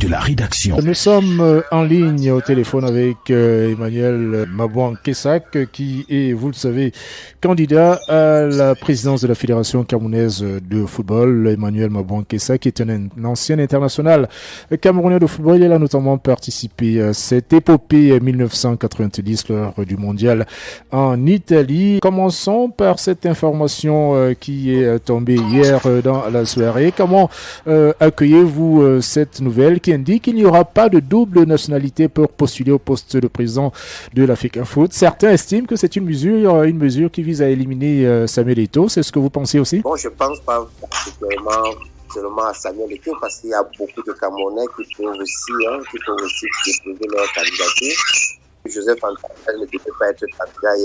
de la rédaction. Nous sommes en ligne au téléphone avec Emmanuel Mabouan-Kessak qui est, vous le savez, candidat à la présidence de la Fédération camerounaise de football. Emmanuel Mabouan-Kessak est un ancien international camerounais de football. Il a notamment participé à cette épopée 1990 lors du mondial en Italie. Commençons par cette information qui est tombée hier dans la soirée. Comment accueillez-vous cette nouvelle qui indique qu'il n'y aura pas de double nationalité pour postuler au poste de président de l'Africa Foot? Certains estiment que c'est une mesure qui vise à éliminer Samuel Eto'o. C'est ce que vous pensez aussi? Bon, je ne pense pas particulièrement seulement à Samuel Eto'o parce qu'il y a beaucoup de Camerounais qui peuvent aussi déposer leur candidature. Joseph Antoine ne devait pas être candidat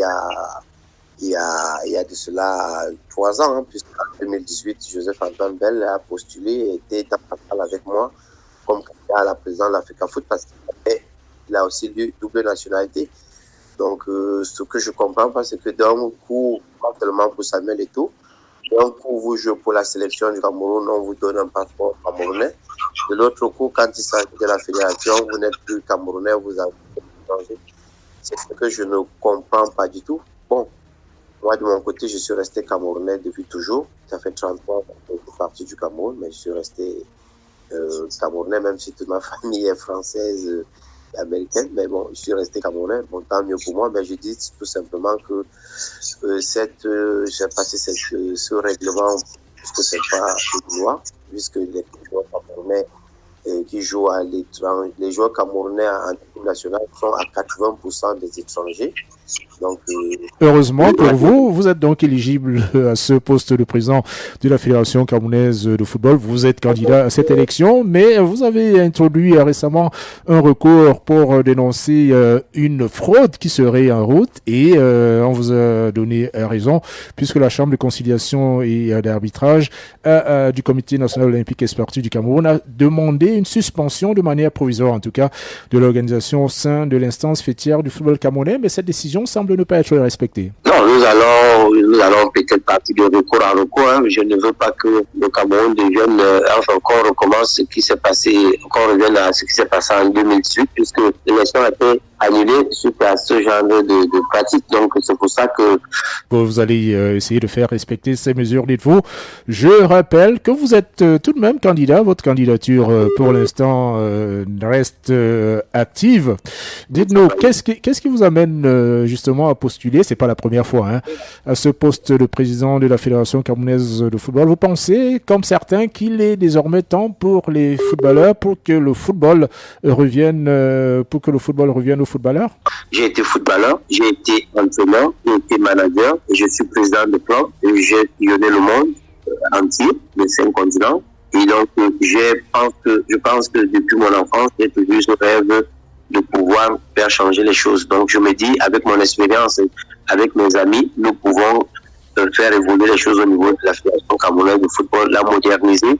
il y a de cela 3 ans, puisqu'en 2018, Joseph Antoine Bell a postulé et était dans la salle avec moi comme candidat à la présidence de l'Africa Foot parce qu'il a aussi double nationalité. Donc, ce que je comprends pas, c'est que d'un coup, pas tellement pour Samuel Eto'o, d'un coup, vous jouez pour la sélection du Cameroun, on vous donne un passeport camerounais. De l'autre coup, quand il s'agit de la fédération, vous n'êtes plus camerounais, vous avez changé. C'est ce que je ne comprends pas du tout. Bon, moi, de mon côté, je suis resté camerounais depuis toujours. Ça fait 30 ans que je suis parti du Cameroun, mais je suis resté camerounais, même si toute ma famille est française et américaine. Mais bon, je suis resté camerounais. Bon, tant mieux pour moi. Mais je dis tout simplement que j'ai passé ce règlement, puisque c'est pas une loi, puisque les joueurs camerounais qui jouent à l'étranger, les joueurs camerounais en équipe nationale sont à 80% des étrangers. Donc, heureusement pour vous, vous êtes donc éligible à ce poste de président de la Fédération camerounaise de football. Vous êtes candidat à cette élection, mais vous avez introduit récemment un recours pour dénoncer une fraude qui serait en route et on vous a donné raison puisque la Chambre de conciliation et d'arbitrage du Comité national olympique et sportif du Cameroun a demandé une suspension de manière provisoire, en tout cas, de l'organisation au sein de l'instance fêtière du football camerounais, mais cette décision semble ne pas être respectée. Non, nous allons peut-être partir de recours en recours. Je ne veux pas que le Cameroun devienne, encore recommence ce qui s'est passé, encore revienne à ce qui s'est passé en 2018, puisque l'élection a été annulée suite à ce genre de pratique. Donc, c'est pour ça que vous allez essayer de faire respecter ces mesures, dites-vous. Je rappelle que vous êtes tout de même candidat. Votre candidature, pour l'instant, reste active. Dites-nous, qu'est-ce qui vous amène justement à postuler, c'est pas la première fois, à ce poste de président de la Fédération camerounaise de football? Vous pensez, comme certains, qu'il est désormais temps pour les footballeurs, pour que le football revienne aux footballeurs? J'ai été footballeur, j'ai été entraîneur, j'ai été manager, et je suis président de club, et j'ai sillonné le monde entier, les 5 continents. Et donc, je pense que depuis mon enfance, j'ai toujours ce rêve de pouvoir faire changer les choses. Donc, je me dis, avec mon expérience, avec mes amis, nous pouvons faire évoluer les choses au niveau de la Fédération camerounaise de football, la moderniser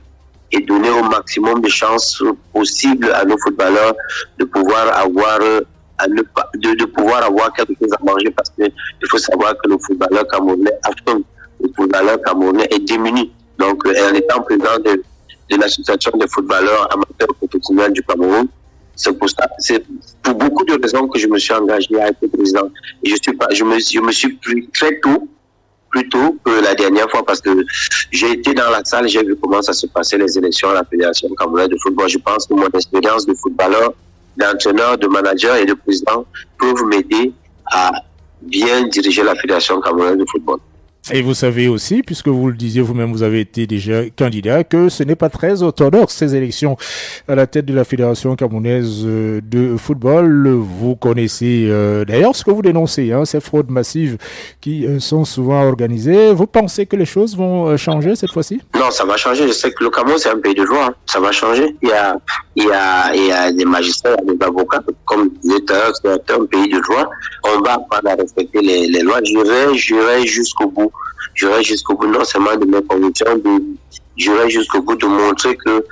et donner au maximum de chances possibles à nos footballeurs de pouvoir avoir quelque chose à manger, parce que il faut savoir que le footballeur camerounais est démuni. Donc, en étant président de l'association des footballeurs amateurs professionnels du Cameroun, c'est pour beaucoup de raisons que je me suis engagé à être président. Et je me suis pris très tôt, plus tôt que la dernière fois, parce que j'ai été dans la salle, j'ai vu comment ça se passait les élections à la Fédération camerounaise de football. Je pense que mon expérience de footballeur, d'entraîneur, de manager et de président peuvent m'aider à bien diriger la Fédération camerounaise de football. Et vous savez aussi, puisque vous le disiez vous-même, vous avez été déjà candidat, que ce n'est pas très orthodoxe ces élections à la tête de la Fédération camerounaise de football. Vous connaissez d'ailleurs ce que vous dénoncez, ces fraudes massives qui sont souvent organisées. Vous pensez que les choses vont changer cette fois-ci? Non, ça va changer. Je sais que le Cameroun, c'est un pays de droit. Ça va changer. Il y a des magistrats, des avocats, comme l'État, c'est un pays de droit. On va apprendre à respecter les lois. J'irai jusqu'au bout. Non seulement de mes convictions, j'irai jusqu'au bout de montrer que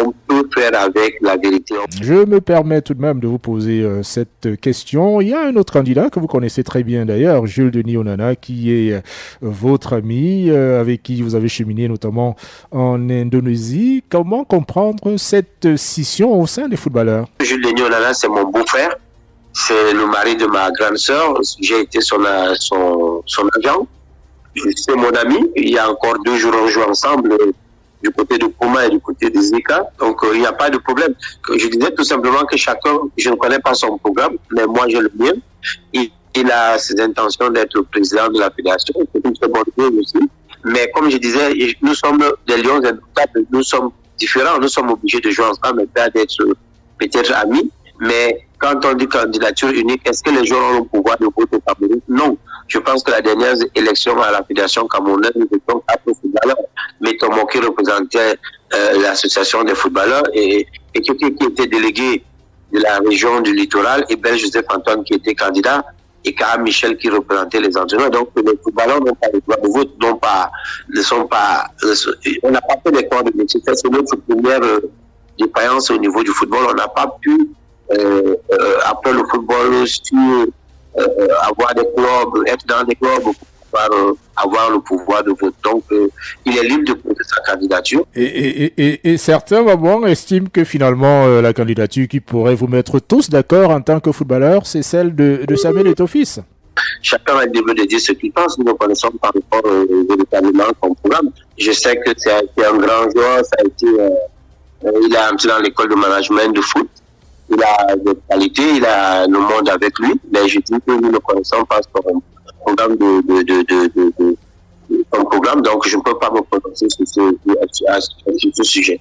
on peut faire avec la vérité. Je me permets tout de même de vous poser cette question. Il y a un autre candidat que vous connaissez très bien d'ailleurs, Jules Denis Onana, qui est votre ami, avec qui vous avez cheminé notamment en Indonésie. Comment comprendre cette scission au sein des footballeurs? Jules Denis Onana, c'est mon beau-frère. C'est le mari de ma grande sœur. J'ai été son agent. C'est mon ami. Il y a encore 2 jours, on joue ensemble du côté de Puma et du côté des Zika. Donc, il n'y a pas de problème. Je disais tout simplement que chacun, je ne connais pas son programme, mais moi, j'ai le mien. Il a ses intentions d'être le président de la fédération. C'est une très bonne chose aussi. Mais comme je disais, nous sommes des lions indétrônables. Nous sommes différents. Nous sommes obligés de jouer ensemble et pas d'être peut-être amis. Mais quand on dit candidature unique, est-ce que les joueurs ont le pouvoir de voter au Cameroun? Non. Je pense que la dernière élection à la Fédération camerounaise, nous étions 4 footballeurs. Mettons qui représentait l'association des footballeurs et quelqu'un qui était délégué de la région du littoral, et Ben Joseph Antoine qui était candidat, et Karam Michel qui représentait les entraîneurs. Donc les footballeurs n'ont pas le droit de vote, on n'a pas fait des corps de métier. C'est notre première défaillance au niveau du football. On n'a pas pu après le football avoir des clubs, être dans des clubs pour pouvoir avoir le pouvoir de vote. Donc, il est libre de poser sa candidature. Et certains, estiment que finalement, la candidature qui pourrait vous mettre tous d'accord en tant que footballeur, c'est celle de Samuel Eto'o-Fils. Chacun est libre de dire ce qu'il pense. Nous ne connaissons pas encore véritablement son programme. Je sais que c'est un grand joueur. Il a un petit dans l'école de management de foot. Il a des qualités, il a le monde avec lui, mais je dis que nous ne connaissons pas son programme donc je ne peux pas me prononcer sur ce sujet.